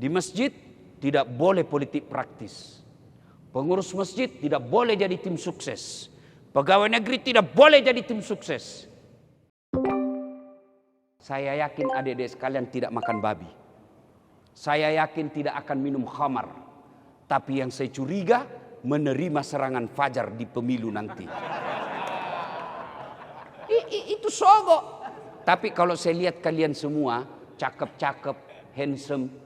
Di masjid tidak boleh politik praktis. Pengurus masjid tidak boleh jadi tim sukses. Pegawai negeri tidak boleh jadi tim sukses. Saya yakin adik-adik sekalian tidak makan babi. Saya yakin tidak akan minum khamar. Tapi yang saya curiga menerima serangan fajar di pemilu nanti. Itu sogok. Tapi kalau saya lihat kalian semua cakep-cakep, handsome.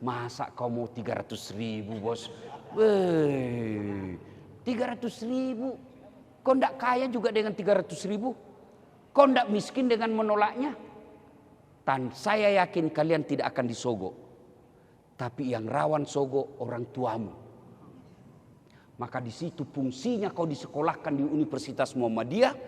Masa kau mau 300.000 bos? 300.000. Kau ndak kaya juga dengan 300.000? Kau ndak miskin dengan menolaknya? Dan saya yakin kalian tidak akan disogok. Tapi yang rawan sogok orang tuamu. Maka di situ fungsinya kau disekolahkan di Universitas Muhammadiyah.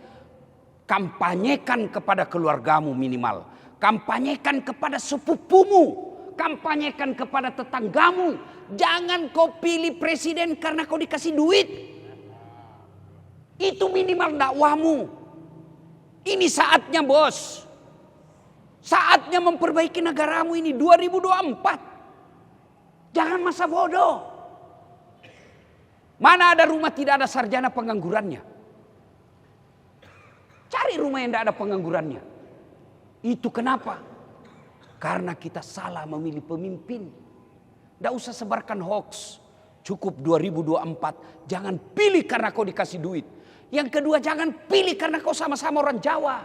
Kampanyekan kepada keluargamu minimal. Kampanyekan kepada sepupumu. Kampanyekan kepada tetanggamu. Jangan kau pilih presiden karena kau dikasih duit. Itu minimal dakwahmu. Ini saatnya bos. Saatnya memperbaiki negaramu ini 2024. Jangan masa bodoh. Mana ada rumah tidak ada sarjana penganggurannya. Cari rumah yang tidak ada penganggurannya. Itu kenapa? Karena kita salah memilih pemimpin. Tidak usah sebarkan hoax. Cukup 2024. Jangan pilih karena kau dikasih duit. Yang kedua, jangan pilih karena kau sama-sama orang Jawa.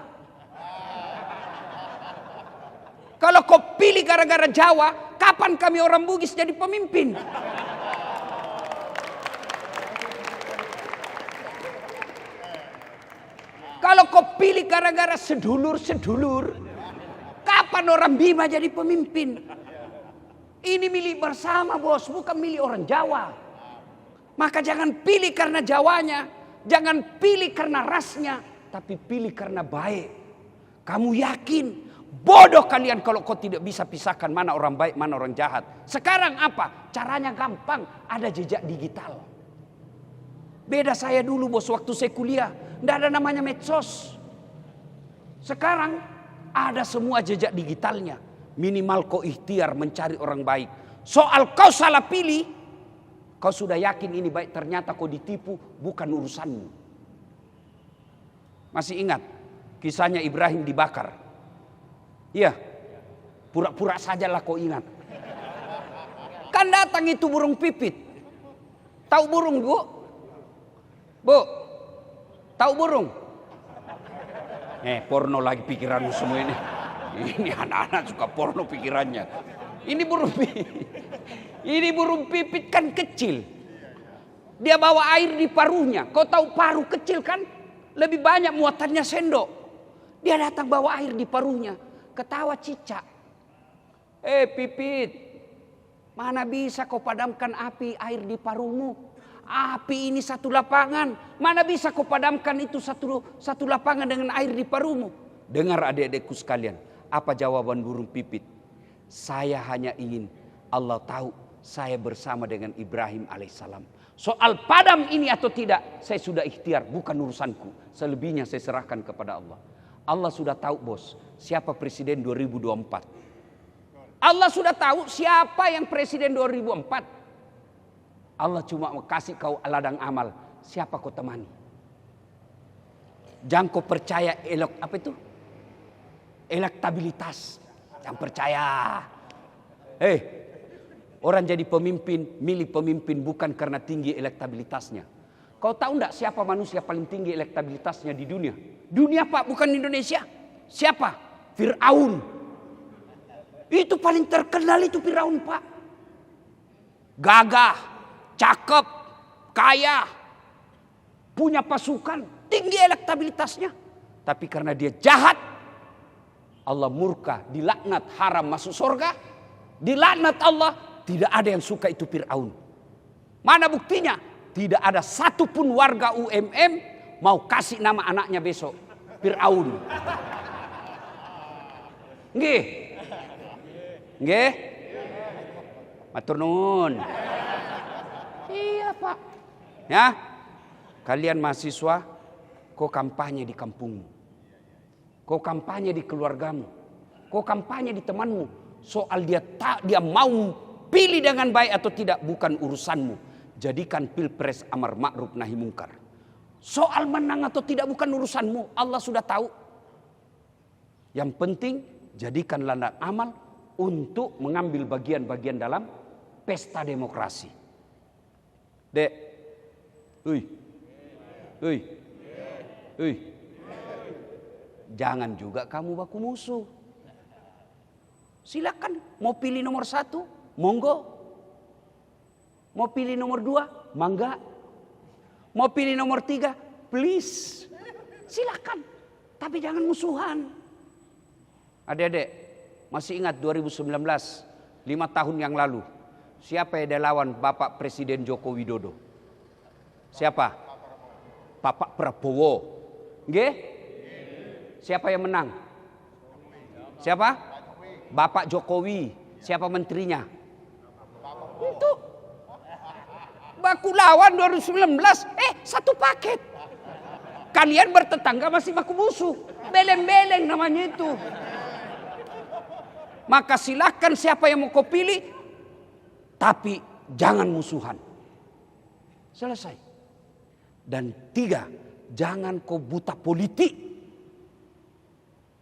Kalau kau pilih gara-gara Jawa, kapan kami orang Bugis jadi pemimpin? Kalau kau pilih gara-gara sedulur-sedulur, kapan orang Bima jadi pemimpin? Ini milik bersama bos, bukan milik orang Jawa. Maka jangan pilih karena Jawanya, jangan pilih karena rasnya, tapi pilih karena baik. Kamu yakin? Bodoh kalian kalau kau tidak bisa pisahkan mana orang baik, mana orang jahat. Sekarang apa? Caranya gampang, ada jejak digital. Beda saya dulu bos, waktu saya kuliah, tidak ada namanya medsos. Sekarang ada semua jejak digitalnya. Minimal kau ikhtiar mencari orang baik. Soal kau salah pilih, kau sudah yakin ini baik, ternyata kau ditipu, bukan urusanmu. Masih ingat kisahnya Ibrahim dibakar? Iya, pura-pura sajalah kau ingat. Kan datang itu burung pipit. Tahu burung bu? Bu, tahu burung? Porno lagi pikiranmu semua ini. Ini anak-anak suka porno pikirannya. Ini burung pipit kan kecil. Dia bawa air di paruhnya. Kau tahu paruh kecil kan? Lebih banyak muatannya sendok. Dia datang bawa air di paruhnya. Ketawa cicak. Pipit. Mana bisa kau padamkan api air di paruhmu? Api ini satu lapangan. Mana bisa kau padamkan itu satu lapangan dengan air di paruhmu? Dengar adik-adikku sekalian. Apa jawaban burung pipit? Saya hanya ingin Allah tahu saya bersama dengan Ibrahim alaihissalam. Soal padam ini atau tidak, saya sudah ikhtiar, bukan urusanku. Selebihnya saya serahkan kepada Allah. Allah sudah tahu bos, siapa presiden 2024. Allah sudah tahu siapa yang presiden 2024. Allah cuma mau kasih kau ladang amal. Siapa kau temani? Jangan kau percaya elektabilitas. Jangan percaya. Orang jadi pemimpin, milih pemimpin bukan karena tinggi elektabilitasnya. Kau tahu enggak siapa manusia paling tinggi elektabilitasnya di dunia? Dunia pak, bukan Indonesia. Siapa? Fir'aun. Itu paling terkenal itu Fir'aun pak. Gagah, cakep, kaya, punya pasukan, tinggi elektabilitasnya. Tapi karena dia jahat, Allah murka, dilaknat, haram masuk surga. Dilaknat Allah, tidak ada yang suka itu Fir'aun. Mana buktinya? Tidak ada satupun warga UMM mau kasih nama anaknya besok Fir'aun. Nggih. Nggih. Matur nuwun. Iya pak. Ya, kalian mahasiswa, kau kampanye di kampungmu. Kau kampanye di keluargamu. Kau kampanye di temanmu. Soal dia mau pilih dengan baik atau tidak bukan urusanmu. Jadikan pilpres amar ma'ruf nahi mungkar. Soal menang atau tidak bukan urusanmu. Allah sudah tahu. Yang penting jadikan ladang amal untuk mengambil bagian-bagian dalam pesta demokrasi. Dek. Jangan juga kamu baku musuh. Silakan mau pilih nomor 1, monggo. Mau pilih nomor 2, mangga. Mau pilih nomor 3, please. Silakan. Tapi jangan musuhan. Adik-adik, masih ingat 2019, 5 tahun yang lalu. Siapa yang lawan Bapak Presiden Joko Widodo? Siapa? Bapak Prabowo. Nggih? Siapa yang menang? Siapa? Bapak Jokowi. Siapa menterinya? Itu. Baku lawan 2019. Satu paket. Kalian bertetangga masih baku musuh. Beleng-beleng namanya itu. Maka silakan siapa yang mau kau pilih. Tapi jangan musuhan. Selesai. Dan 3, jangan kau buta politik.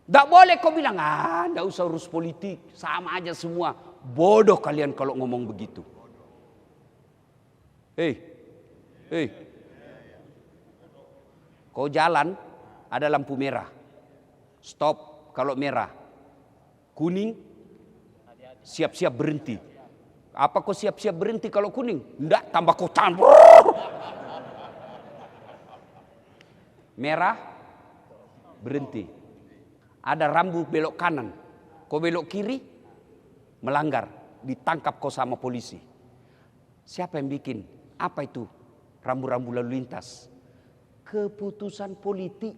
Tidak boleh kau bilang, tidak usah urus politik. Sama aja semua. Bodoh kalian kalau ngomong begitu. Kau jalan, ada lampu merah. Stop kalau merah. Kuning, siap-siap berhenti. Apa kau siap-siap berhenti kalau kuning? Tidak, tambah kau tahan. Merah, berhenti. Ada rambu belok kanan. Kau belok kiri, melanggar. Ditangkap kau sama polisi. Siapa yang bikin? Apa itu? Rambu-rambu lalu lintas. Keputusan politik.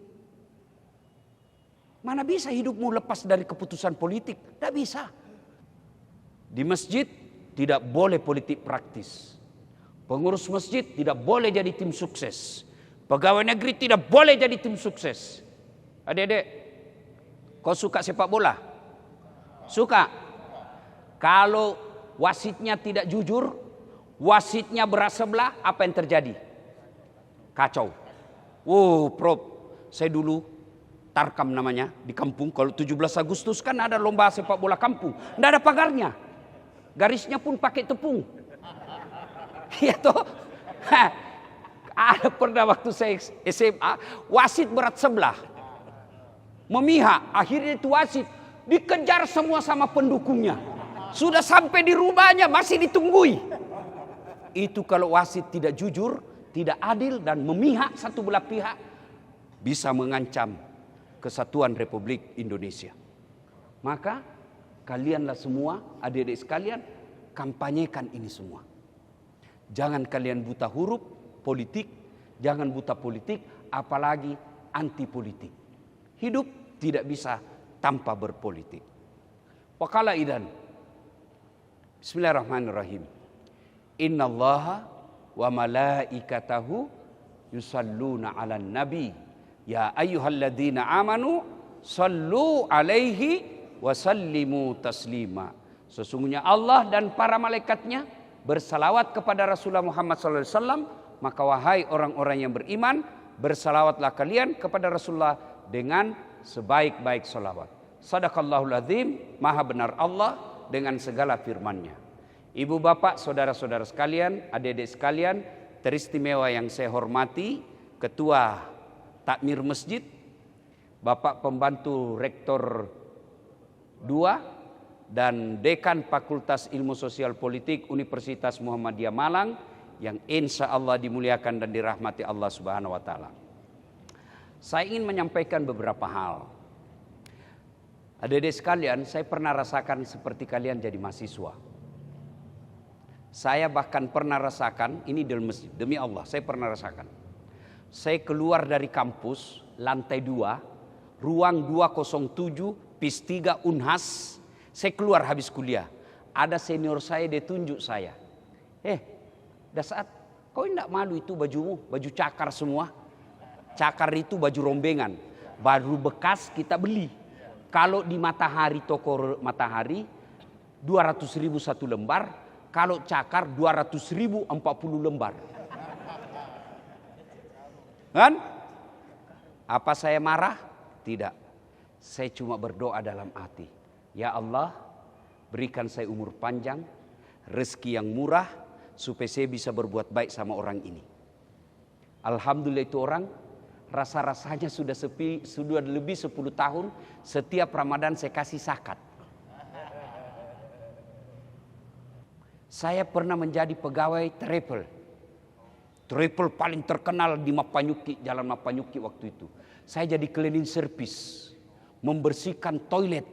Mana bisa hidupmu lepas dari keputusan politik? Tidak bisa. Di masjid tidak boleh politik praktis. Pengurus masjid tidak boleh jadi tim sukses. Pegawai negeri tidak boleh jadi tim sukses. Adik-adik, kau suka sepak bola? Suka? Kalau wasitnya tidak jujur, wasitnya berat sebelah, apa yang terjadi? Kacau. Prof, saya dulu Tarkam namanya di kampung. Kalau 17 Agustus kan ada lomba sepak bola kampung. Tidak ada pagarnya. Garisnya pun pakai tepung. Iya toh? Ada pernah waktu saya SMA, wasit berat sebelah. Memihak, akhirnya itu wasit dikejar semua sama pendukungnya. Sudah sampai di rumahnya masih ditunggui. Itu kalau wasit tidak jujur, tidak adil dan memihak satu belah pihak, bisa mengancam kesatuan Republik Indonesia. Maka kalianlah semua, adik-adik sekalian, kampanyekan ini semua. Jangan kalian buta huruf politik, jangan buta politik, apalagi anti politik. Hidup tidak bisa tanpa berpolitik. Waqala idan. Bismillahirrahmanirrahim. Innallaha wa malaikatahu yusalluna 'alan nabi. Ya ayyuhalladzina amanu sallu 'alaihi wa sallimu taslima. Sesungguhnya Allah dan para malaikatnya bersalawat kepada Rasulullah Muhammad SAW. Maka wahai orang-orang yang beriman, bersalawatlah kalian kepada Rasulullah dengan sebaik-baik salawat. Sadaqallahul azim, maha benar Allah dengan segala firman-Nya. Ibu bapak, saudara-saudara sekalian, adik-adik sekalian, teristimewa yang saya hormati, Ketua Takmir Masjid, Bapak Pembantu Rektor 2 dan Dekan Fakultas Ilmu Sosial Politik Universitas Muhammadiyah Malang yang insya Allah dimuliakan dan dirahmati Allah Subhanahu wa Ta'ala. Saya ingin menyampaikan beberapa hal. Adik-adik sekalian, saya pernah rasakan seperti kalian jadi mahasiswa. Saya bahkan pernah rasakan, ini dalam masjid, demi Allah, saya pernah rasakan. Saya keluar dari kampus, lantai 2, ruang 207, PIS 3 Unhas. Saya keluar habis kuliah. Ada senior saya, dia tunjuk saya. Dah saat, kau tidak malu itu bajumu, baju cakar semua. Cakar itu baju rombengan, baru bekas kita beli. Kalau di Matahari, toko Matahari, 200.000 satu lembar, kalau cakar 200.000 40 lembar. Kan? Apa saya marah? Tidak. Saya cuma berdoa dalam hati. Ya Allah, berikan saya umur panjang, rezeki yang murah, supaya saya bisa berbuat baik sama orang ini. Alhamdulillah itu orang, rasa-rasanya sudah lebih 10 tahun, setiap Ramadan saya kasih zakat. Saya pernah menjadi pegawai travel. Travel paling terkenal di Mapanyuki, Jalan Mapanyuki waktu itu. Saya jadi cleaning service, membersihkan toilet.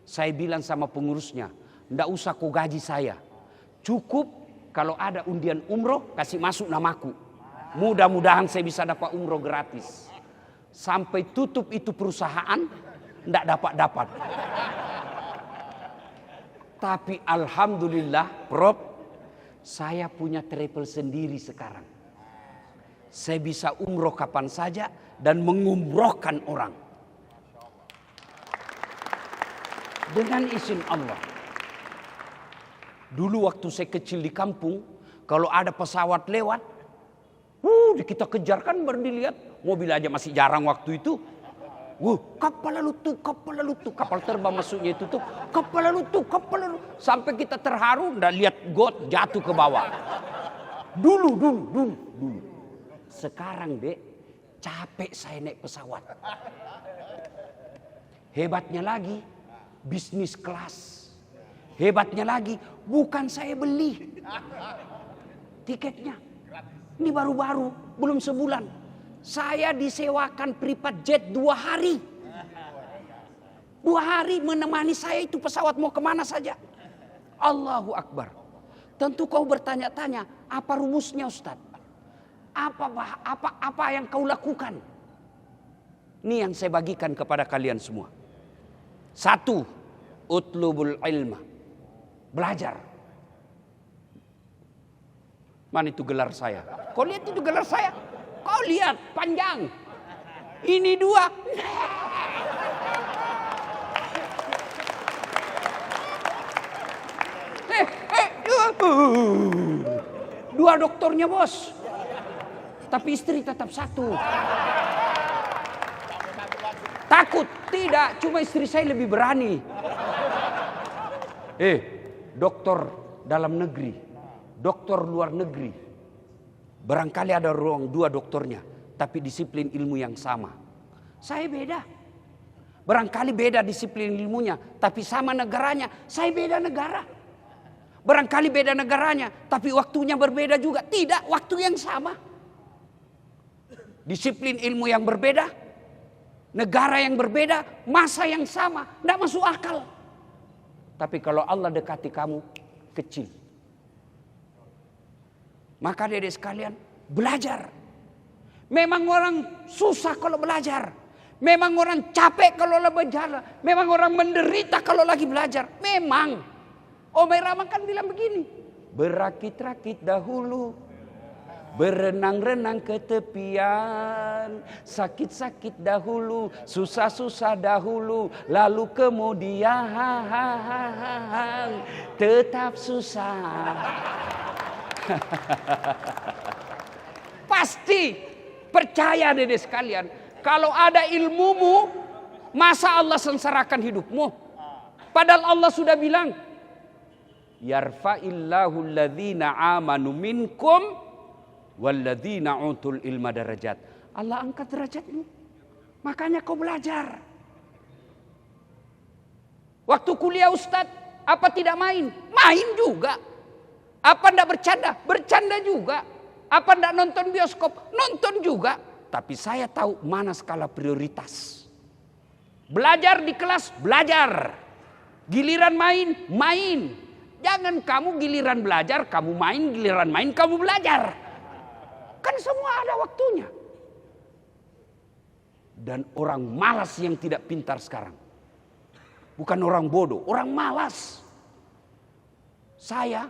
Saya bilang sama pengurusnya, ndak usah kau gaji saya. Cukup kalau ada undian umroh, kasih masuk namaku. Mudah-mudahan saya bisa dapat umroh gratis. Sampai tutup itu perusahaan, ndak dapat. Tapi alhamdulillah, Prof, saya punya travel sendiri sekarang. Saya bisa umroh kapan saja dan mengumrohkan orang. Dengan izin Allah. Dulu waktu saya kecil di kampung, kalau ada pesawat lewat, kita kejar kan baru dilihat. Mobil aja masih jarang waktu itu. Kapal lalu tuh, kapal terbang maksudnya itu tuh, kapal lalu tuh. Sampai kita terharu, ndak lihat got jatuh ke bawah. Dulu. Sekarang dek, capek saya naik pesawat. Hebatnya lagi, bisnis kelas. Hebatnya lagi, bukan saya beli tiketnya. Ini baru-baru, belum sebulan. Saya disewakan privat jet 2 hari. 2 hari menemani saya itu pesawat mau kemana saja. Allahu Akbar. Tentu kau bertanya-tanya, apa rumusnya Ustaz? Apa yang kau lakukan? Ini yang saya bagikan kepada kalian semua. 1, utlubul ilma. Belajar. Mana itu gelar saya? Kau lihat itu gelar saya? Kau lihat panjang. Ini 2. Dua doktornya bos. Tapi istri tetap 1. Takut? Tidak, cuma istri saya lebih berani. Dokter dalam negeri, dokter luar negeri. Barangkali ada ruang 2 dokternya, tapi disiplin ilmu yang sama. Saya beda. Barangkali beda disiplin ilmunya, tapi sama negaranya. Saya beda negara. Barangkali beda negaranya, tapi waktunya berbeda juga. Tidak, waktu yang sama. Disiplin ilmu yang berbeda, negara yang berbeda, masa yang sama. Tidak masuk akal. Tapi kalau Allah dekati kamu, kecil. Maka adik-adik sekalian, belajar. Memang orang susah kalau belajar. Memang orang capek kalau belajar. Memang orang menderita kalau lagi belajar. Memang. Omai Rama kan bilang begini. Berakit-rakit dahulu. Berenang-renang ke tepian. Sakit-sakit dahulu. Susah-susah dahulu. Lalu kemudian tetap susah. Pasti percaya deh sekalian, kalau ada ilmumu, masa Allah sengsarakan hidupmu? Padahal Allah sudah bilang, yarfa'illahu alladhina amanu minkum walladhina utul ilma darajat. Allah angkat derajatmu. Makanya kau belajar. Waktu kuliah Ustadz, apa tidak main? Main juga. Apa ndak bercanda? Bercanda juga. Apa ndak nonton bioskop? Nonton juga. Tapi saya tahu mana skala prioritas. Belajar di kelas, belajar. Giliran main, main. Jangan kamu giliran belajar, kamu main. Giliran main, kamu belajar. Kan semua ada waktunya. Dan orang malas yang tidak pintar sekarang. Bukan orang bodoh, orang malas. Saya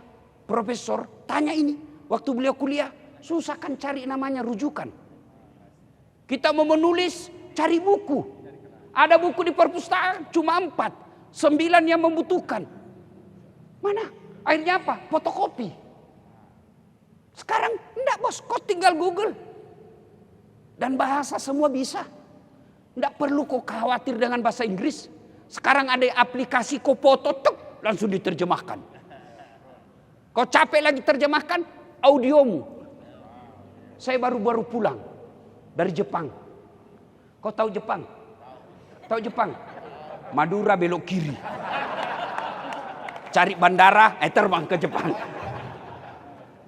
profesor tanya ini, waktu beliau kuliah, susah kan cari namanya rujukan. Kita mau menulis, cari buku. Ada buku di perpustakaan, cuma 4. 9 yang membutuhkan. Mana? Akhirnya apa? Fotokopi. Sekarang enggak bos, kau tinggal Google. Dan bahasa semua bisa. Enggak perlu kau khawatir dengan bahasa Inggris. Sekarang ada aplikasi kau foto, tuk, langsung diterjemahkan. Kau capek lagi terjemahkan, audiomu. Saya baru pulang dari Jepang. Kau tahu Jepang? Tahu Jepang? Madura belok kiri. Cari bandara, terbang ke Jepang.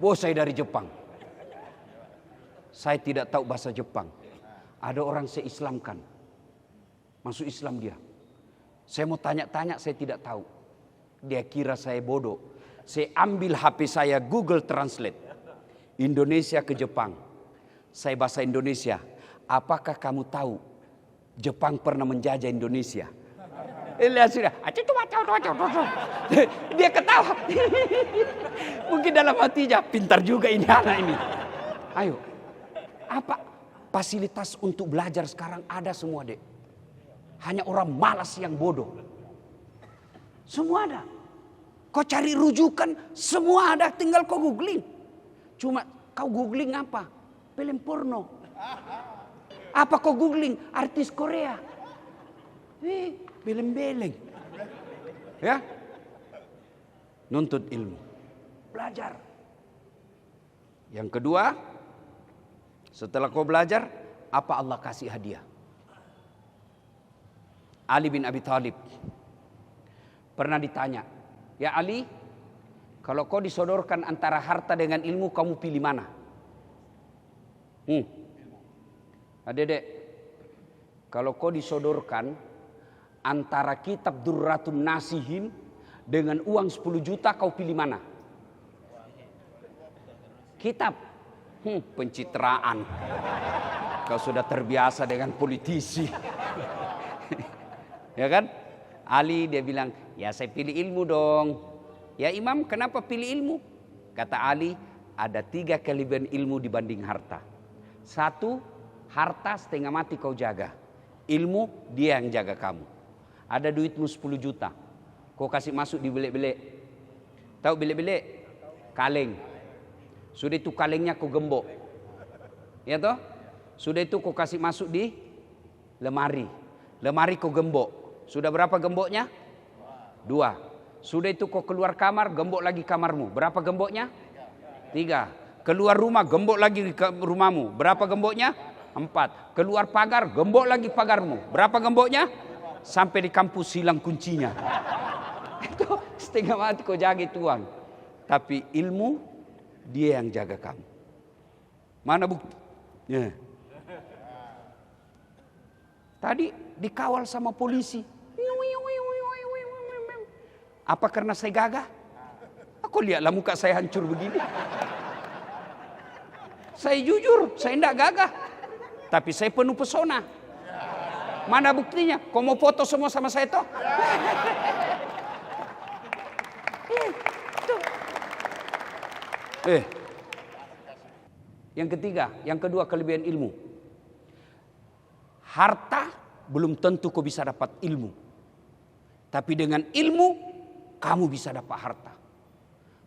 Bos, saya dari Jepang. Saya tidak tahu bahasa Jepang. Ada orang saya Islamkan. Masuk Islam dia. Saya mau tanya-tanya, saya tidak tahu. Dia kira saya bodoh. Saya ambil HP saya, Google Translate. Indonesia ke Jepang. Saya bahasa Indonesia. Apakah kamu tahu Jepang pernah menjajah Indonesia? Lihat sudah. Dia ketawa. Mungkin dalam hatinya, pintar juga ini anak ini. Ayo. Apa fasilitas untuk belajar sekarang ada semua, Dek. Hanya orang malas yang bodoh. Semua ada. Kau cari rujukan, semua ada, tinggal kau googling. Cuma kau googling apa? Film porno. Apa kau googling? Artis Korea. Film beleng. Ya? Nuntut ilmu. Belajar. Yang kedua, setelah kau belajar, apa Allah kasih hadiah? Ali bin Abi Thalib pernah ditanya, ya Ali, kalau kau disodorkan antara harta dengan ilmu, kamu pilih mana? Adek, kalau kau disodorkan antara kitab Durratun Nasihin dengan uang 10 juta, kau pilih mana? Kitab. Pencitraan. Kau sudah terbiasa dengan politisi. Ya kan? Ali dia bilang, ya saya pilih ilmu dong. Ya Imam, kenapa pilih ilmu? Kata Ali, ada 3 kelebihan ilmu dibanding harta. 1, harta setengah mati kau jaga. Ilmu dia yang jaga kamu. Ada duitmu 10 juta. Kau kasih masuk di belik-belik. Tahu belik-belik? Kaleng. Sudah itu kalengnya kau gembok. Ya toh? Sudah itu kau kasih masuk di lemari. Lemari kau gembok. Sudah berapa gemboknya? 2. Sudah itu kau keluar kamar, gembok lagi kamarmu. Berapa gemboknya? 3. Keluar rumah, gembok lagi rumahmu. Berapa gemboknya? 4. Keluar pagar, gembok lagi pagarmu. Berapa gemboknya? Sampai di kampus hilang kuncinya. Itu setengah mati kau jaga tuan. Tapi ilmu dia yang jaga kamu. Mana bukti? Ya. Tadi dikawal sama polisi. Apa karena saya gagah? Aku lihatlah muka saya hancur begini. Saya jujur, saya tidak gagah. Tapi saya penuh pesona. Mana buktinya? Kau mau foto semua sama saya toh? Yang ketiga, yang kedua kelebihan ilmu. Harta belum tentu kau bisa dapat ilmu. Tapi dengan ilmu kamu bisa dapat harta.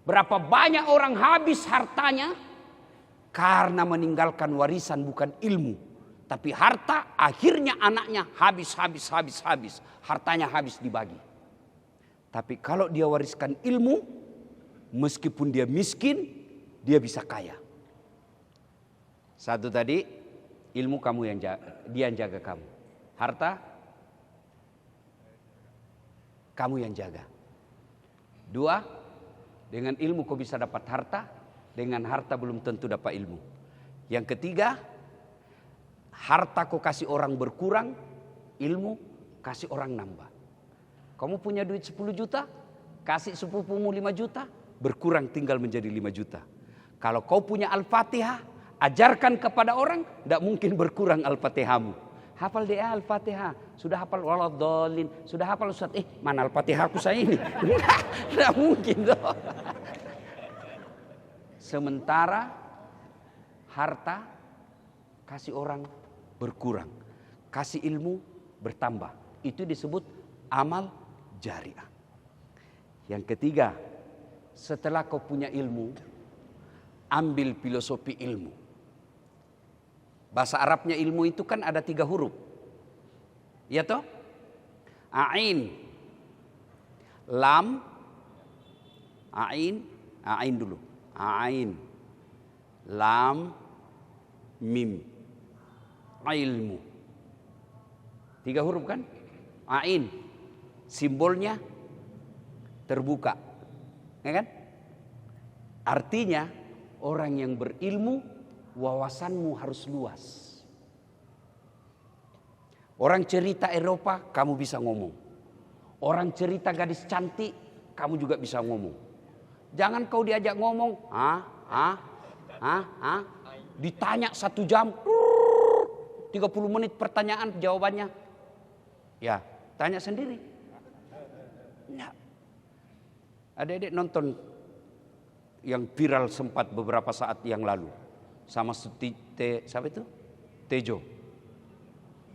Berapa banyak orang habis hartanya karena meninggalkan warisan bukan ilmu. Tapi harta akhirnya anaknya habis. Hartanya habis dibagi. Tapi kalau dia wariskan ilmu, meskipun dia miskin, dia bisa kaya. Satu tadi, ilmu kamu yang jaga, dia yang jaga kamu. Harta, kamu yang jaga. 2, dengan ilmu kau bisa dapat harta, dengan harta belum tentu dapat ilmu. Yang ketiga, harta kau kasih orang berkurang, ilmu kasih orang nambah. Kamu punya duit 10 juta, kasih sepupumu 5 juta, berkurang tinggal menjadi 5 juta. Kalau kau punya Al-Fatihah, ajarkan kepada orang, tidak mungkin berkurang Al-Fatihahmu. Hafal dia Al-Fatihah, sudah hafal waladhdallin, sudah hafal Ustaz, mana Al-Fatihah aku saya ini? Tidak mungkin toh. Sementara harta kasih orang berkurang, kasih ilmu bertambah. Itu disebut amal jariah. Yang ketiga, setelah kau punya ilmu, ambil filosofi ilmu. Bahasa Arabnya ilmu itu kan ada 3 huruf. Ya toh? Ain, lam, ain dulu. Ain, lam, mim. Ilmu. 3 huruf kan? Ain, simbolnya terbuka. Ya kan? Artinya orang yang berilmu, wawasanmu harus luas. Orang cerita Eropa, kamu bisa ngomong. Orang cerita gadis cantik, kamu juga bisa ngomong. Jangan kau diajak ngomong, ditanya 1 jam, 30 menit pertanyaan jawabannya. Ya, tanya sendiri. Ya. Adik-adik nonton yang viral sempat beberapa saat yang lalu sama siapa itu? Tejo.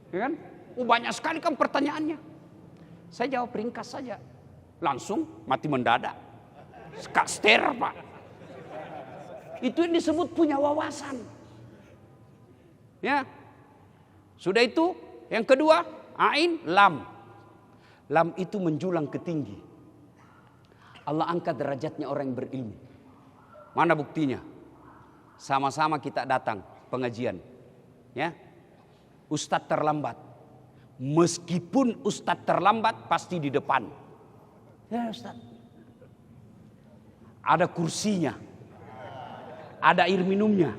Ya kan? Banyak sekali kan pertanyaannya. Saya jawab ringkas saja. Langsung mati mendadak. Skaster, Pak. Itu yang disebut punya wawasan. Ya. Sudah itu, yang kedua, ain, lam. Lam itu menjulang ke tinggi. Allah angkat derajatnya orang yang berilmu. Mana buktinya? Sama-sama kita datang pengajian. Ya. Ustadz terlambat. Meskipun Ustadz terlambat pasti di depan. Ya Ustadz. Ada kursinya. Ada air minumnya.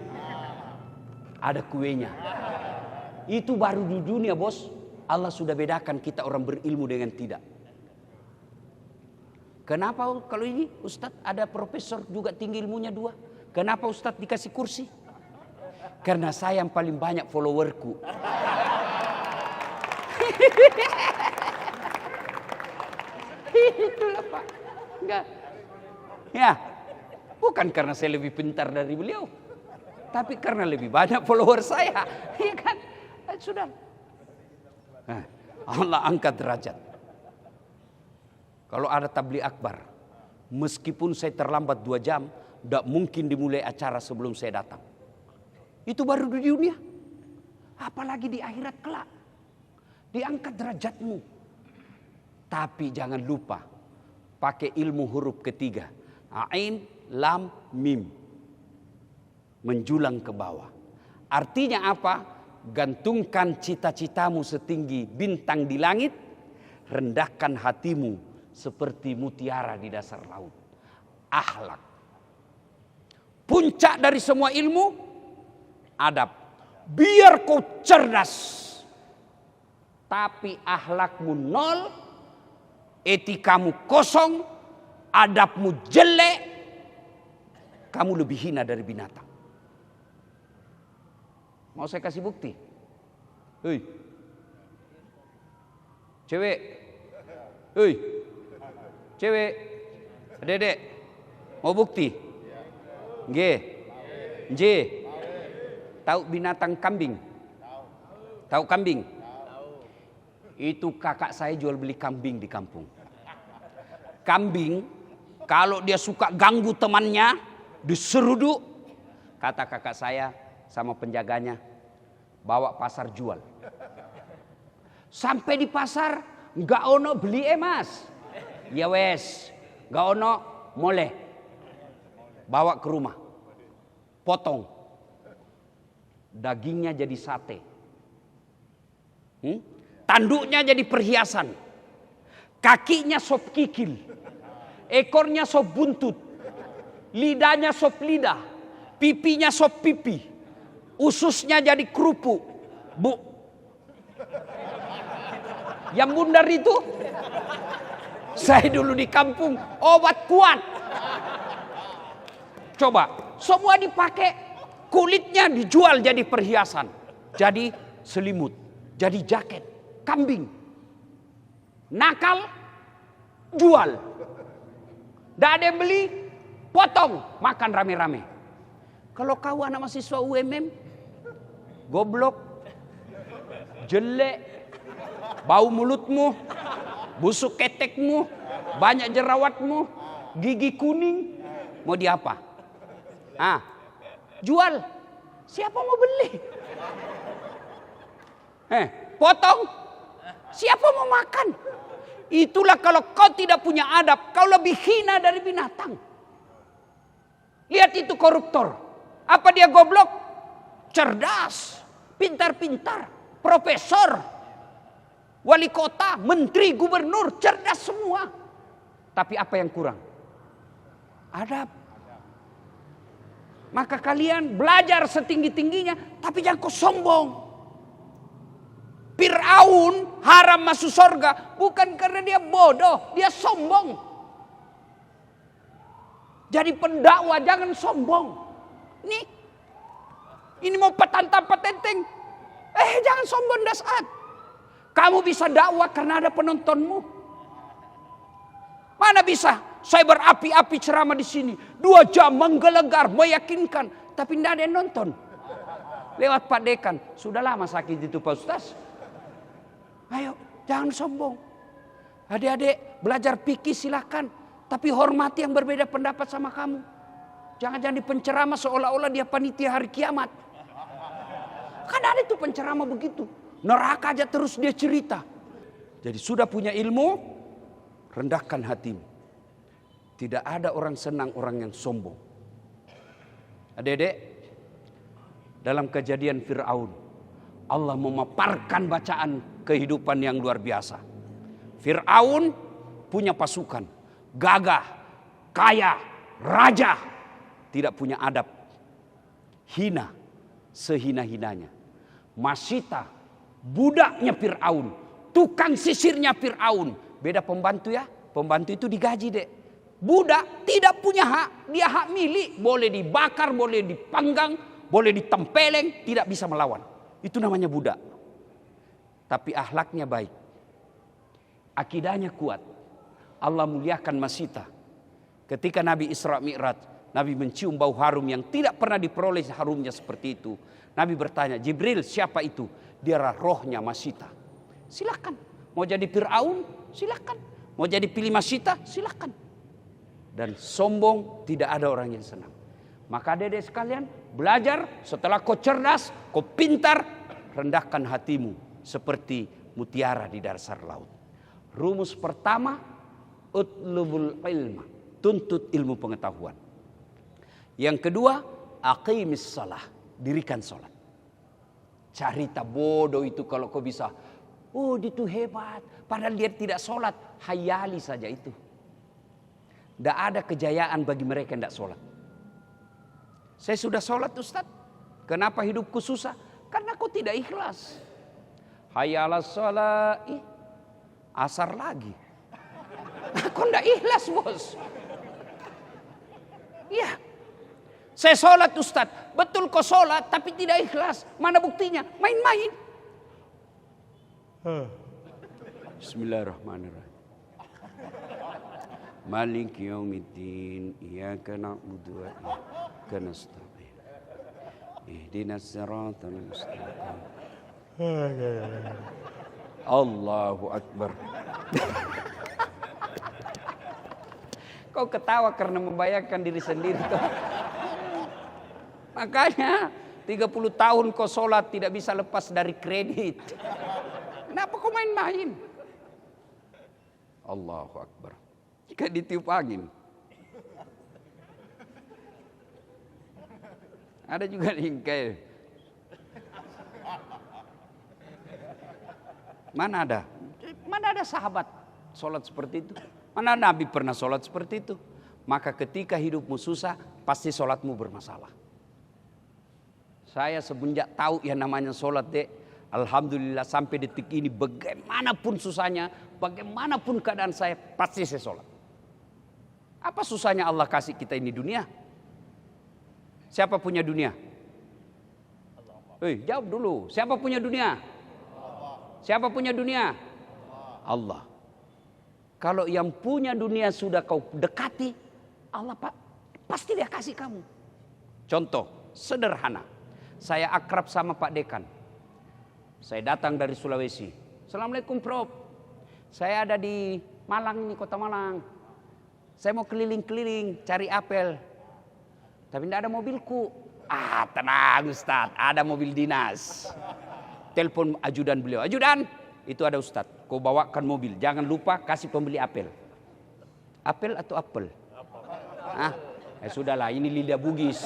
Ada kuenya. Itu baru di dunia, bos. Allah sudah bedakan kita orang berilmu dengan tidak. Kenapa kalau ini Ustadz ada profesor juga tinggi ilmunya 2. Kenapa Ustadz dikasih kursi? Karena saya yang paling banyak followerku. Itulah Pak. Enggak. Ya. Bukan karena saya lebih pintar dari beliau. Tapi karena lebih banyak follower saya. Iya kan? Sudah. Nah, Allah angkat derajat. Kalau ada tabligh akbar, meskipun saya terlambat 2 jam, tidak mungkin dimulai acara sebelum saya datang. Itu baru di dunia. Apalagi di akhirat kelak. Diangkat derajatmu. Tapi jangan lupa, pakai ilmu huruf ketiga. Ain, lam, mim. Menjulang ke bawah. Artinya apa? Gantungkan cita-citamu setinggi bintang di langit. Rendahkan hatimu seperti mutiara di dasar laut. Akhlak. Puncak dari semua ilmu, adab. Biar kau cerdas, tapi akhlakmu 0, etikamu kosong, adabmu jelek, kamu lebih hina dari binatang. Mau saya kasih bukti? Hei, cewek, hei, cewek, dedek, mau bukti? G, J, tahu binatang kambing? Tahu kambing? Itu kakak saya jual beli kambing di kampung. Kambing, kalau dia suka ganggu temannya, diseruduk, kata kakak saya sama penjaganya, bawa pasar jual. Sampai di pasar, nggak ono beli mas. Ya wes, nggak ono boleh. Bawa ke rumah, potong, dagingnya jadi sate, tanduknya jadi perhiasan, kakinya sop kikil, ekornya sop buntut, lidahnya sop lidah, pipinya sop pipi, ususnya jadi kerupuk. Bu, yang bundar itu saya dulu di kampung obat kuat. Coba, semua dipakai, kulitnya dijual jadi perhiasan, jadi selimut, jadi jaket, kambing. Nakal, jual. Tidak ada yang beli, potong, makan rame-rame. Kalau kau anak mahasiswa UMM, goblok, jelek, bau mulutmu, busuk ketekmu, banyak jerawatmu, Gigi kuning, mau diapa? Jual. Siapa mau beli? Potong. Siapa mau makan? Itulah kalau kau tidak punya adab, kau lebih hina dari binatang. Lihat itu koruptor. Apa dia goblok? Cerdas, pintar-pintar, profesor, wali kota, menteri, gubernur, cerdas semua. Tapi apa yang kurang? Adab. Maka kalian belajar setinggi-tingginya, tapi jangan kau sombong. Fir'aun haram masuk surga bukan karena dia bodoh, dia sombong. Jadi pendakwa jangan sombong. Ini mau petantang petenteng. Jangan sombong dasar. Kamu bisa dakwah karena ada penontonmu. Mana bisa? Saya berapi-api ceramah di sini 2 jam menggelegar, meyakinkan, tapi tidak ada yang nonton. Lewat Pak Dekan, sudah lama sakit itu Pak Ustaz. Ayo, jangan sombong. Adik-adik belajar fikih silakan, tapi hormati yang berbeda pendapat sama kamu. Jangan jadi penceramah seolah-olah dia panitia hari kiamat. Kan ada itu penceramah begitu. Neraka aja terus dia cerita. Jadi sudah punya ilmu, rendahkan hatimu. Tidak ada orang senang orang yang sombong. Adik-adik, dalam kejadian Fir'aun, Allah memaparkan bacaan kehidupan yang luar biasa. Fir'aun punya pasukan, gagah, kaya, raja, tidak punya adab, hina, sehina-hinanya. Masita, budaknya Fir'aun, tukang sisirnya Fir'aun. Beda pembantu ya, pembantu itu digaji dek. Budak tidak punya hak, dia hak milik. Boleh dibakar, boleh dipanggang, boleh ditempeleng, tidak bisa melawan. Itu namanya budak. Tapi akhlaknya baik. Akidahnya kuat. Allah muliakan Masita. Ketika Nabi Isra Mi'raj, Nabi mencium bau harum yang tidak pernah diperoleh harumnya seperti itu. Nabi bertanya, Jibril siapa itu? Dia rohnya Masita. Silakan. Mau jadi Fir'aun? Silakan. Mau jadi pilih Masita? Silakan. Dan sombong tidak ada orang yang senang. Maka adik-adik sekalian, belajar setelah kau cerdas, kau pintar, rendahkan hatimu seperti mutiara di dasar laut. Rumus pertama, utlubul ilma, tuntut ilmu pengetahuan. Yang kedua, aqimis salah, dirikan salat. Carita bodoh itu kalau kau bisa, oh itu hebat, padahal dia tidak salat, hayali saja itu. Tidak ada kejayaan bagi mereka yang tidak sholat. Saya sudah sholat Ustaz. Kenapa hidupku susah? Karena aku tidak ikhlas. Hayya 'alas shalah, asar lagi. Aku tidak ikhlas bos. Iya. Saya sholat Ustaz. Betul kau sholat tapi tidak ikhlas. Mana buktinya? Main-main. Bismillahirrahmanirrahim. Malik yaumiddin, iyyaka na'budu wa iyyaka nasta'in. Ihdinas siratal mustaqim. Allahu akbar. Kau ketawa karena membayangkan diri sendiri tuh. Makanya 30 tahun kau sholat tidak bisa lepas dari kredit. Kenapa kau main-main? Allahu akbar. Kayak ditiup angin. Ada juga nih kayak. Mana ada? Mana ada sahabat sholat seperti itu? Mana Nabi pernah sholat seperti itu? Maka ketika hidupmu susah, pasti sholatmu bermasalah. Saya semenjak tahu yang namanya sholat dek, alhamdulillah sampai detik ini bagaimanapun susahnya, bagaimanapun keadaan saya, pasti saya sholat. Apa susahnya Allah kasih kita ini dunia? Siapa punya dunia? Jawab dulu. Siapa punya dunia? Siapa punya dunia? Allah. Kalau yang punya dunia sudah kau dekati, Allah pasti dia kasih kamu. Contoh sederhana. Saya akrab sama Pak Dekan. Saya datang dari Sulawesi. Assalamualaikum Prof. Saya ada di Malang nih, kota Malang. Saya mau keliling-keliling cari apel. Tapi tidak ada mobilku. Tenang Ustaz, ada mobil dinas. Telepon ajudan beliau. Ajudan, itu ada Ustaz. Kau bawakan mobil. Jangan lupa kasih pembeli apel. Apel atau apel? Sudahlah, ini lidah Bugis.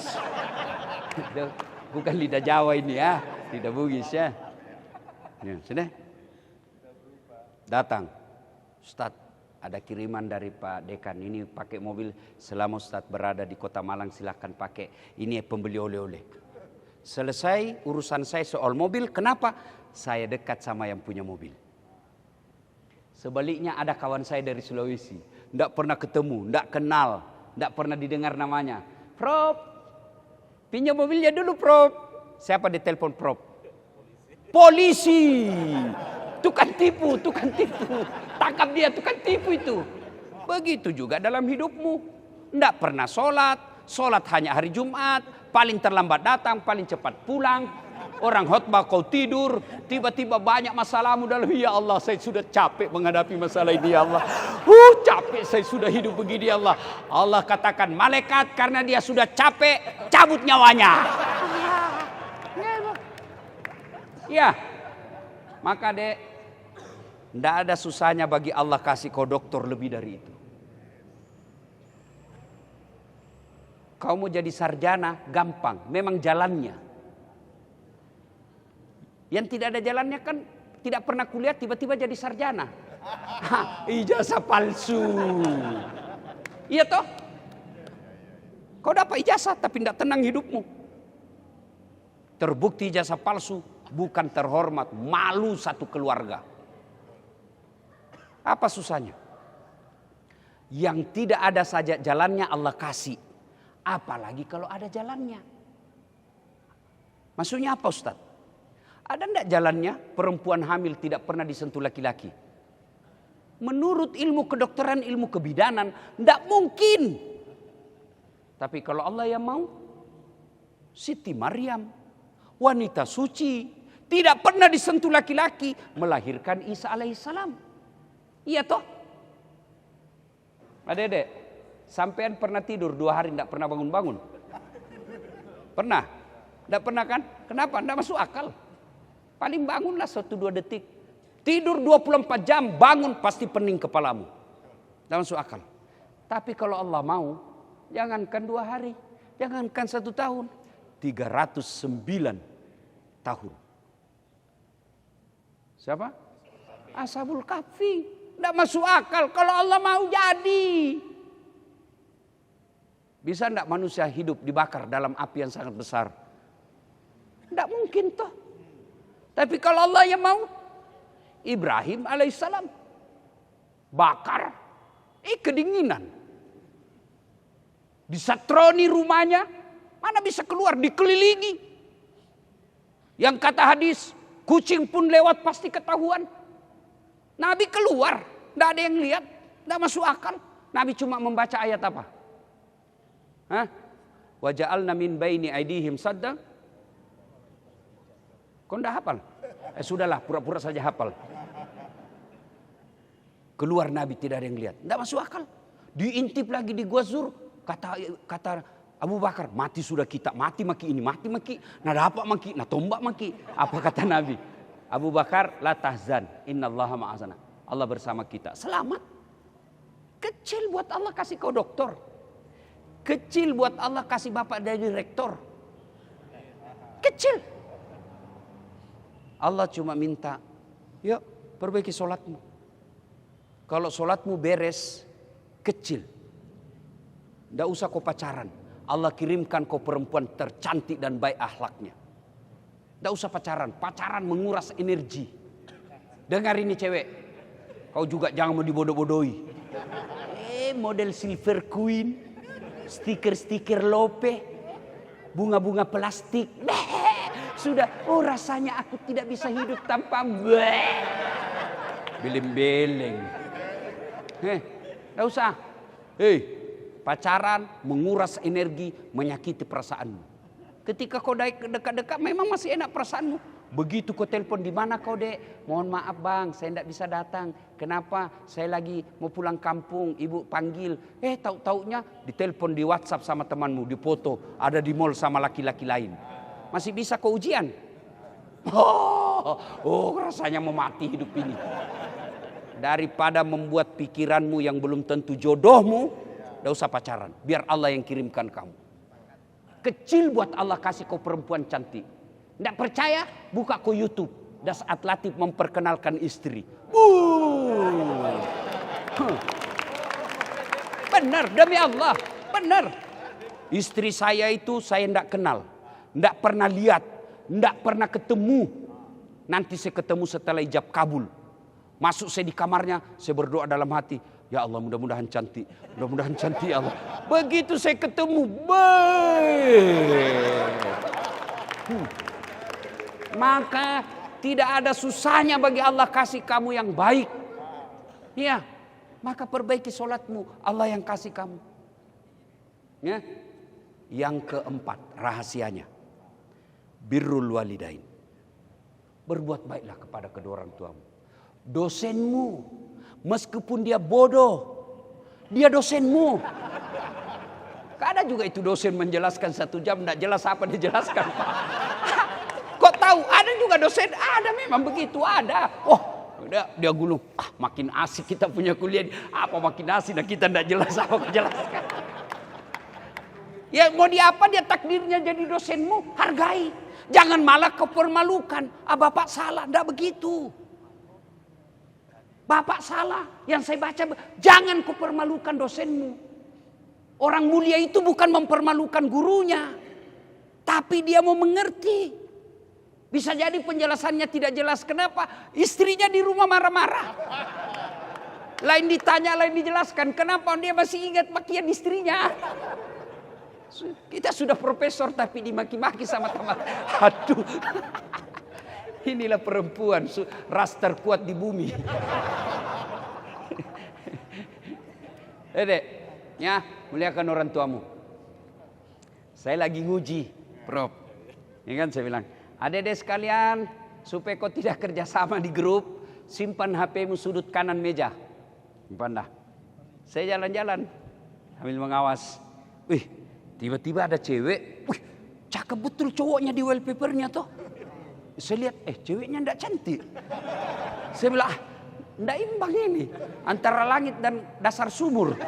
Bukan lidah Jawa ini ya. Lidah Bugis ya. Sudah. Datang. Ustaz, ada kiriman dari Pak Dekan. Ini pakai mobil. Selama Ustaz berada di Kota Malang silahkan pakai. Ini pembeli oleh-oleh. Selesai urusan saya soal mobil. Kenapa? Saya dekat sama yang punya mobil. Sebaliknya ada kawan saya dari Sulawesi. Tidak pernah ketemu, tidak kenal. Tidak pernah didengar namanya. Prof, pinjam mobilnya dulu Prof. Siapa ditelepon Prof? Polisi. Tukang tipu, tukang tipu. Tangkap dia, tukang tipu itu. Begitu juga dalam hidupmu. Tidak pernah sholat. Sholat hanya hari Jumat. Paling terlambat datang, paling cepat pulang. Orang khotbah kau tidur. Tiba-tiba banyak masalahmu dalam. Ya Allah, saya sudah capek menghadapi masalah ini ya Allah. Capek saya sudah hidup begini ya Allah. Allah katakan malaikat karena dia sudah capek, cabut nyawanya. Ya, maka dek, tidak ada susahnya bagi Allah kasih kau doktor lebih dari itu. Kau mau jadi sarjana, gampang. Memang jalannya. Yang tidak ada jalannya kan tidak pernah kuliah tiba-tiba jadi sarjana. Ijazah palsu. Iya toh? Kau dapat ijazah tapi tidak tenang hidupmu. Terbukti ijazah palsu, bukan terhormat, malu satu keluarga. Apa susahnya? Yang tidak ada saja jalannya Allah kasih. Apalagi kalau ada jalannya. Maksudnya apa Ustaz? Ada enggak jalannya perempuan hamil tidak pernah disentuh laki-laki? Menurut ilmu kedokteran, ilmu kebidanan, enggak mungkin. Tapi kalau Allah yang mau, Siti Maryam, wanita suci, tidak pernah disentuh laki-laki, melahirkan Isa alaihissalam. Iya toh? Adek-adek, sampean pernah tidur 2 hari enggak pernah bangun-bangun? Pernah? Enggak pernah kan? Kenapa? Enggak masuk akal. Paling bangunlah 1-2 detik. Tidur 24 jam, bangun pasti pening kepalamu. Tidak masuk akal. Tapi kalau Allah mau, jangankan 2 hari, jangankan 1 tahun, 309 tahun. Siapa? Ashabul Kahfi. Tidak masuk akal. Kalau Allah mau jadi. Bisa tidak manusia hidup dibakar dalam api yang sangat besar? Tidak mungkin toh. Tapi kalau Allah yang mau, Ibrahim alaihissalam bakar, kedinginan. Disatroni rumahnya, mana bisa keluar, dikelilingi. Yang kata hadis, kucing pun lewat pasti ketahuan. Nabi keluar, tidak ada yang lihat, tidak masuk akal. Nabi cuma membaca ayat apa? Wa ja'alna min baini aidihim sadda. Kau tidak hafal? Sudahlah, pura-pura saja hafal. Keluar Nabi tidak ada yang lihat. Tidak masuk akal. Diintip lagi di Gua Zur. Kata Abu Bakar, mati sudah kita. Mati maki ini, mati maki. Nah dapat maki, nah tombak maki. Apa kata Nabi? Abu Bakar, la tahzan. Innallaha ma'azana. Allah bersama kita. Selamat. Kecil buat Allah kasih kau doktor. Kecil buat Allah kasih bapak dari rektor. Kecil. Allah cuma minta, yuk perbaiki sholatmu. Kalau sholatmu beres, kecil. Tidak usah kau pacaran. Allah kirimkan kau perempuan tercantik dan baik akhlaknya. Tidak usah pacaran. Pacaran menguras energi. Dengar ini cewek. Kau juga jangan mau dibodoh-bodohi. Model silver queen. Stiker-stiker lope. Bunga-bunga plastik. Sudah, rasanya aku tidak bisa hidup tanpa beleng-beleng. Tidak usah. Pacaran menguras energi, menyakiti perasaanmu. Ketika kau dekat-dekat memang masih enak perasaanmu. Begitu kau telepon, di mana kau dek? Mohon maaf bang, saya tidak bisa datang. Kenapa? Saya lagi mau pulang kampung, ibu panggil. Tahu-taunya ditelepon di WhatsApp sama temanmu, di foto, ada di mall sama laki-laki lain. Masih bisa kau ujian? Rasanya mau mati hidup ini. Daripada membuat pikiranmu yang belum tentu jodohmu, tidak usah pacaran. Biar Allah yang kirimkan kamu. Kecil buat Allah kasih kau perempuan cantik. Tidak percaya? Buka ke YouTube. Das Atlatif memperkenalkan istri. Benar, demi Allah. Benar. Istri saya itu saya tidak kenal. Tidak pernah lihat. Tidak pernah ketemu. Nanti saya ketemu setelah ijab kabul. Masuk saya di kamarnya. Saya berdoa dalam hati. Ya Allah, mudah-mudahan cantik. Mudah-mudahan cantik ya Allah. Begitu saya ketemu. Maka tidak ada susahnya bagi Allah kasih kamu yang baik. Ya, maka perbaiki sholatmu, Allah yang kasih kamu. Ya. Yang keempat, rahasianya. Birrul walidain. Berbuat baiklah kepada kedua orang tuamu. Dosenmu, meskipun dia bodoh, dia dosenmu. Ada juga itu dosen menjelaskan 1 jam, tidak jelas apa dijelaskan Pak. Kok tahu? Ada juga dosen, ada memang begitu, ada. Dia gulung, makin asik kita punya kuliah. Apa makin asik dan kita tidak jelas apa kejelaskan. Ya mau diapa, dia takdirnya jadi dosenmu, hargai. Jangan malah kau permalukan. Bapak salah, tidak begitu. Bapak salah, yang saya baca, jangan kau permalukan dosenmu. Orang mulia itu bukan mempermalukan gurunya, tapi dia mau mengerti. Bisa jadi penjelasannya tidak jelas. Kenapa? Istrinya di rumah marah-marah. Lain ditanya, lain dijelaskan. Kenapa dia masih ingat makian istrinya? Kita sudah profesor tapi dimaki-maki sama teman. Aduh. Inilah perempuan ras terkuat di bumi. Dek, ya, muliakan orang tuamu. Saya lagi nguji, Prof. Ini kan saya bilang, adik-adik sekalian, supaya kau tidak kerjasama di grup, simpan HP-mu sudut kanan meja. Simpan dah. Saya jalan-jalan sambil mengawas. Tiba-tiba ada cewek. Cakep betul cowoknya di wallpapernya tuh. Saya lihat, ceweknya enggak cantik. Saya bilang, enggak imbang ini antara langit dan dasar sumur.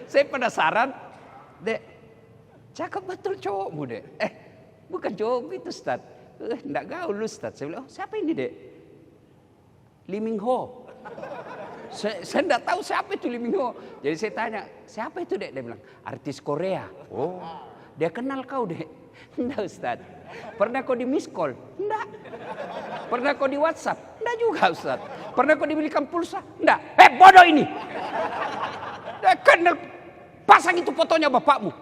Saya penasaran, Dek, cakep betul cowokmu, Dek. Bukan cowok itu, Ustaz. Enggak gaul, Ustaz. Saya bilang, siapa ini, Dek? Lee Min Ho. Saya enggak tahu siapa itu Lee Min Ho. Jadi saya tanya, siapa itu, Dek? Dia bilang, artis Korea. Oh, dia kenal kau, Dek? Enggak, Ustaz. Pernah kau di miss call? Enggak. Pernah kau di WhatsApp? Enggak juga, Ustaz. Pernah kau dibelikan pulsa? Enggak. Bodoh ini. Kan pasang itu fotonya bapakmu.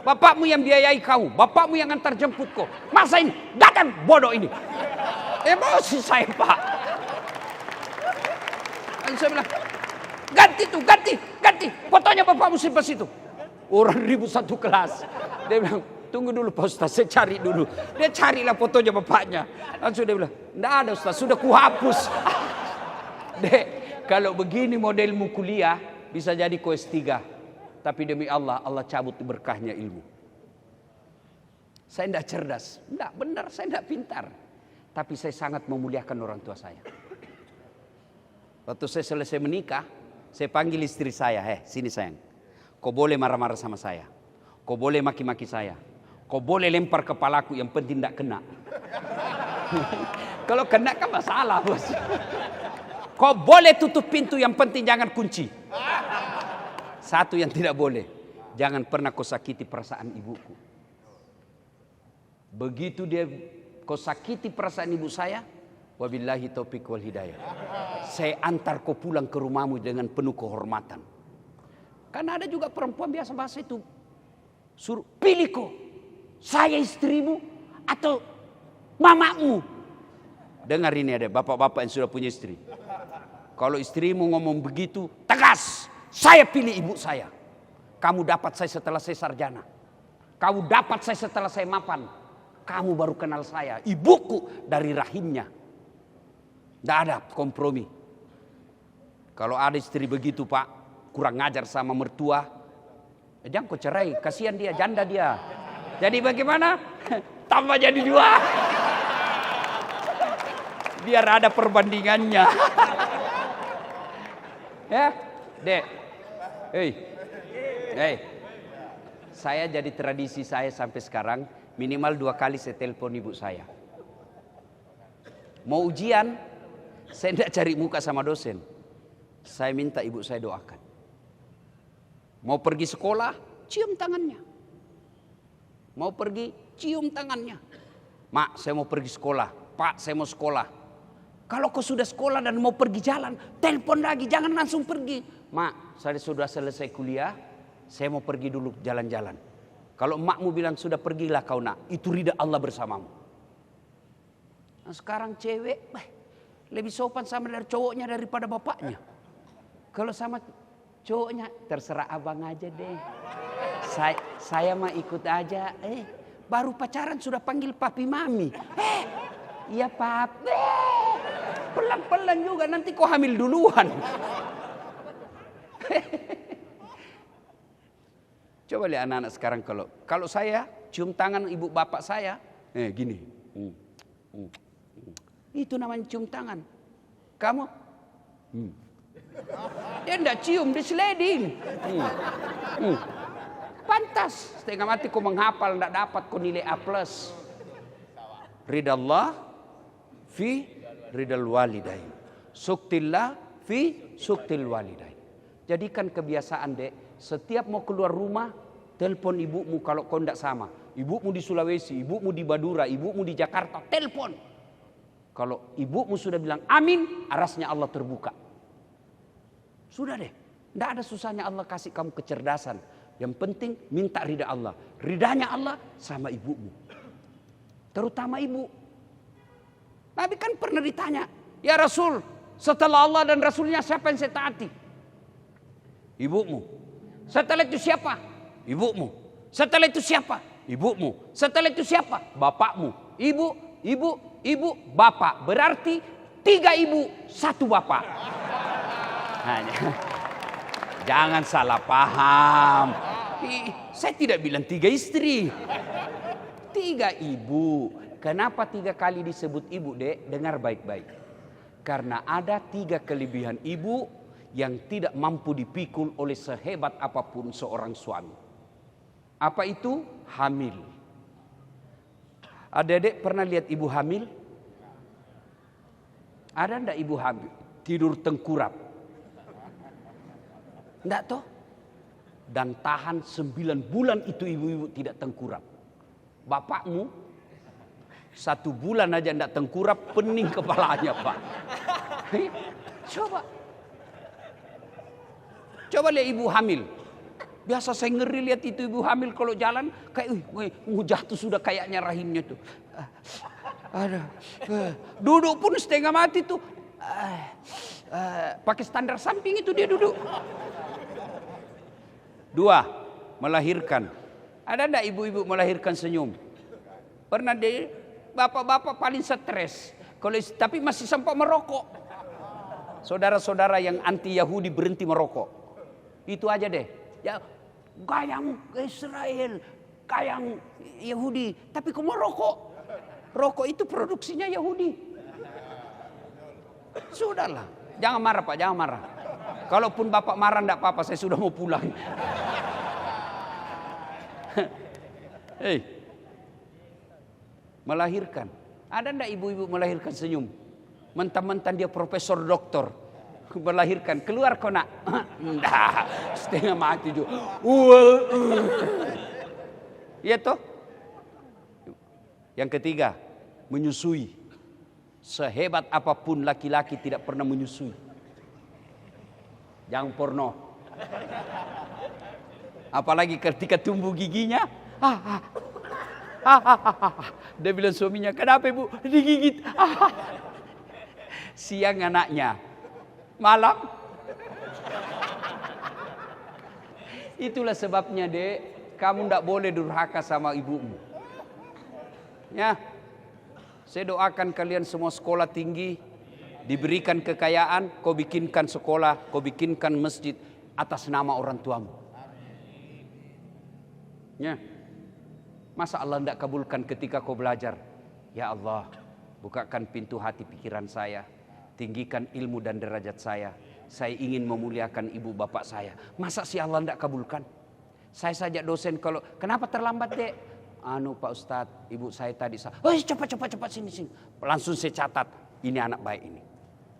Bapakmu yang biayai kau. Bapakmu yang antar jemput kau. Masa ini? Datang bodoh ini. Emosi saya, Pak. Dan saya bilang, ganti tuh, ganti. Fotonya bapakmu simpan situ. Orang ribut satu kelas. Dia bilang, tunggu dulu Pak Ustaz, saya cari dulu. Dia carilah fotonya bapaknya. Langsung dia bilang, enggak ada Ustaz, sudah kuhapus. Dek, kalau begini modelmu kuliah, bisa jadi kau S3. Tapi demi Allah, Allah cabut berkahnya ilmu. Saya tidak cerdas. Tidak benar, saya tidak pintar. Tapi saya sangat memuliakan orang tua saya. Waktu saya selesai menikah, saya panggil istri saya. Sini sayang. Kau boleh marah-marah sama saya. Kau boleh maki-maki saya. Kau boleh lempar kepalaku, yang penting tidak kena. Kalau kena kan masalah, bos. Kau boleh tutup pintu, yang penting jangan kunci. Satu yang tidak boleh, jangan pernah kau sakiti perasaan ibuku. Begitu dia kau sakiti perasaan ibu saya, wabillahi taufiq wal hidayah. Saya antar kau pulang ke rumahmu dengan penuh kehormatan. Karena ada juga perempuan biasa bahasa itu, suruh pilih kau, saya istrimu atau mamamu. Dengar ini, ada bapak-bapak yang sudah punya istri. Kalau istrimu ngomong begitu, tegas. Saya pilih ibu saya. Kamu dapat saya setelah saya sarjana. Kau dapat saya setelah saya mapan. Kamu baru kenal saya. Ibuku dari rahimnya. Tidak ada kompromi. Kalau ada istri begitu Pak, kurang ngajar sama mertua, jangan kau cerai, kasihan dia, janda dia. Jadi bagaimana? Tambah jadi 2. Biar ada perbandingannya. Ya, Dek. Hei. Saya jadi tradisi saya sampai sekarang, minimal 2 kali saya telepon ibu saya. Mau ujian, saya tidak cari muka sama dosen. Saya minta ibu saya doakan. Mau pergi sekolah, cium tangannya. Mau pergi, cium tangannya. Mak, saya mau pergi sekolah. Pak, saya mau sekolah. Kalau kau sudah sekolah dan mau pergi jalan, telepon lagi, jangan langsung pergi. Mak, saya sudah selesai kuliah, saya mau pergi dulu jalan-jalan. Kalau emakmu bilang sudah pergilah kau nak, itu ridha Allah bersamamu. Nah, sekarang cewek lebih sopan sama dari cowoknya daripada bapaknya. Kalau sama cowoknya, terserah abang aja deh. Saya mah ikut aja. Baru pacaran sudah panggil papi mami. Iya papi. Pelan-pelan juga, nanti kau hamil duluan. Coba lihat anak-anak sekarang, kalau saya cium tangan ibu bapak saya, gini. Itu namanya cium tangan. Kamu? Dia enggak cium, dia sliding. Pantas, setengah mati kau menghafal, enggak dapat kau nilai A+. Ridallah fi ridal walidain. Suktillah fi suktil walidain. Jadikan kebiasaan Dek, setiap mau keluar rumah, telepon ibumu kalau kau enggak sama. Ibumu di Sulawesi, ibumu di Madura, ibumu di Jakarta, telepon. Kalau ibumu sudah bilang amin, arasnya Allah terbuka. Sudah deh, tidak ada susahnya Allah kasih kamu kecerdasan. Yang penting minta ridha Allah. Ridhanya Allah sama ibumu. Terutama ibu. Nabi kan pernah ditanya, ya Rasul, setelah Allah dan Rasulnya siapa yang saya taati? Ibumu. Setelah itu siapa? Ibumu. Setelah itu siapa? Ibumu. Setelah itu siapa? Bapakmu. Ibu, bapak. Berarti 3 ibu, 1 bapak. Jangan salah paham. Saya tidak bilang 3 istri. 3 ibu. Kenapa 3 kali disebut ibu, Dek? Dengar baik-baik. Karena ada 3 kelebihan ibu yang tidak mampu dipikul oleh sehebat apapun seorang suami. Apa itu? Hamil. Adik-adik pernah lihat ibu hamil? Ada enggak ibu hamil? Tidur tengkurap. Enggak toh? Dan tahan 9 bulan itu ibu-ibu tidak tengkurap. Bapakmu 1 bulan aja enggak tengkurap, pening kepalanya Pak. Coba lihat ibu hamil. Biasa saya ngeri lihat itu ibu hamil kalau jalan kayak jatuh sudah kayaknya rahimnya tuh. Duduk pun setengah mati tuh. Pakai standar samping itu dia duduk. 2, melahirkan. Ada enggak ibu-ibu melahirkan senyum? Pernah deh, bapak-bapak paling stres. Tapi masih sempat merokok. Saudara-saudara yang anti Yahudi berhenti merokok. Itu aja deh. Ya, gayang Israel, gayang Yahudi. Tapi kok merokok? Rokok itu produksinya Yahudi. Sudahlah. Jangan marah Pak, jangan marah. Kalaupun bapak marah enggak apa-apa, saya sudah mau pulang. Melahirkan. Ada enggak ibu-ibu melahirkan senyum? Mentang-mentang dia profesor doktor. Melahirkan. Keluar kau nak. Enggak. Setengah mati juga. Iya toh? Yang ketiga, menyusui. Sehebat apapun laki-laki tidak pernah menyusui. Jangan porno. Apalagi ketika tumbuh giginya. Dia bilang suaminya, kenapa ibu digigit? Siang anaknya, malam. Itulah sebabnya Dek, kamu tidak boleh durhaka sama ibumu. Ya, saya doakan kalian semua sekolah tinggi, diberikan kekayaan, kau bikinkan sekolah, kau bikinkan masjid atas nama orang tuamu. Ya, masa Allah tidak kabulkan ketika kau belajar? Ya Allah, bukakan pintu hati pikiran saya, tinggikan ilmu dan derajat saya. Saya ingin memuliakan ibu bapak saya. Masa si Allah tidak kabulkan? Saya saja dosen kalau, kenapa terlambat dek? Pak Ustadz, ibu saya tadi, cepat sini. Langsung saya catat, ini anak baik ini.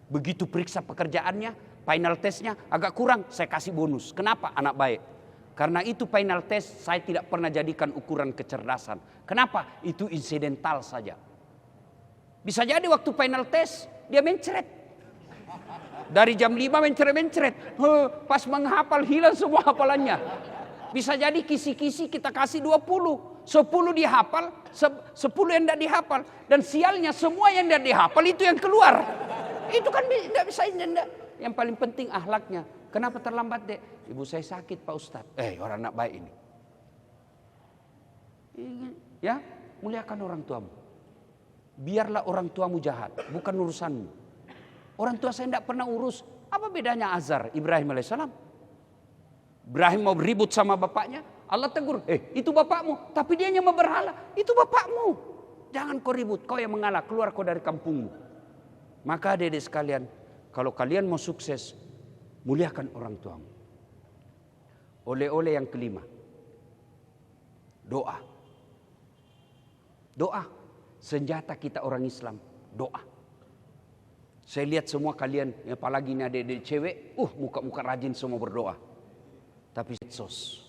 Begitu periksa pekerjaannya, final testnya agak kurang, saya kasih bonus. Kenapa? Anak baik. Karena itu final test saya tidak pernah jadikan ukuran kecerdasan. Kenapa? Itu insidental saja. Bisa jadi waktu final test dia mencret. Dari jam 5 mencret. Pas menghafal hilang semua hafalannya. Bisa jadi kisi-kisi kita kasih 20. 10 dihafal, 10 yang tidak dihafal. Dan sialnya semua yang tidak dihafal itu yang keluar. Itu kan tidak bisa. Yang paling penting akhlaknya. Kenapa terlambat dek? Ibu saya sakit Pak Ustadz. Orang anak baik ini. Ya, muliakan orang tuamu. Biarlah orang tuamu jahat, bukan urusanmu. Orang tua saya tidak pernah urus. Apa bedanya Azar, Ibrahim alaihissalam? Ibrahim mau ribut sama bapaknya, Allah tegur, itu bapakmu. Tapi dia nyembah berhala, itu bapakmu. Jangan kau ribut, kau yang mengalah, keluar kau dari kampungmu. Maka adik-adik sekalian, kalau kalian mau sukses, muliakan orang tuamu. Oleh-oleh yang kelima, doa. Doa, senjata kita orang Islam, doa. Saya lihat semua kalian, apalagi ini adik-adik cewek, muka-muka rajin semua berdoa. Tapi sos,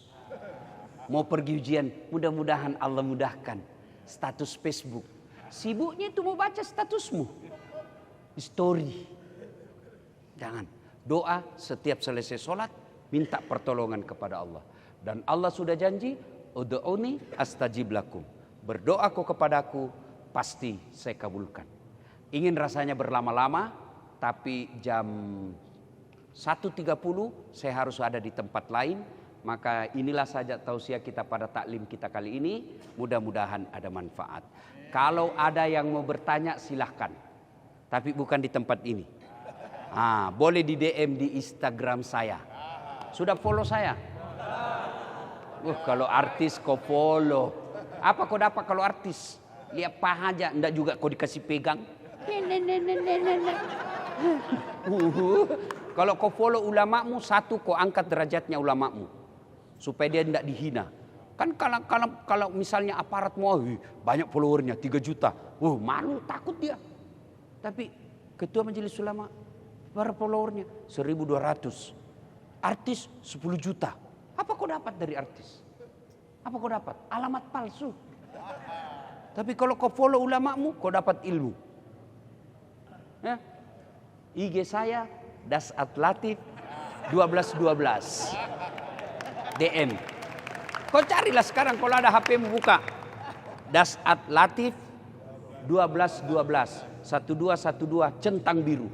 mau pergi ujian, mudah-mudahan Allah mudahkan. Status Facebook, sibuknya itu mau baca statusmu, story. Jangan, doa setiap selesai sholat, minta pertolongan kepada Allah. Dan Allah sudah janji, ud'uni astajib lakum. Berdoa kau kepadaku, pasti saya kabulkan. Ingin rasanya berlama-lama, tapi jam 1.30 saya harus ada di tempat lain. Maka inilah saja tausiah kita pada taklim kita kali ini. Mudah-mudahan ada manfaat. Kalau ada yang mau bertanya silahkan. Tapi bukan di tempat ini. Boleh di DM di Instagram saya. Sudah follow saya? Kalau artis kau follow. Apa kau dapat kalau artis? Lihat paha aja, enggak juga kau dikasih pegang. Kalau kau follow ulamamu, satu kau angkat derajatnya ulamamu supaya dia tidak dihina. Kan kalau misalnya aparat mau banyak followernya 3 juta, malu takut dia. Tapi ketua majelis ulama berapa followernya? 1.200. Artis 10 juta. Apa kau dapat dari artis? Apa kau dapat? Alamat palsu. Tapi kalau kau follow ulamamu, kau dapat ilmu. Ya. IG saya Dasat Latif 1212 DM. Kau carilah sekarang kalau ada HP-mu buka. Dasat Latif 1212 1212 centang biru.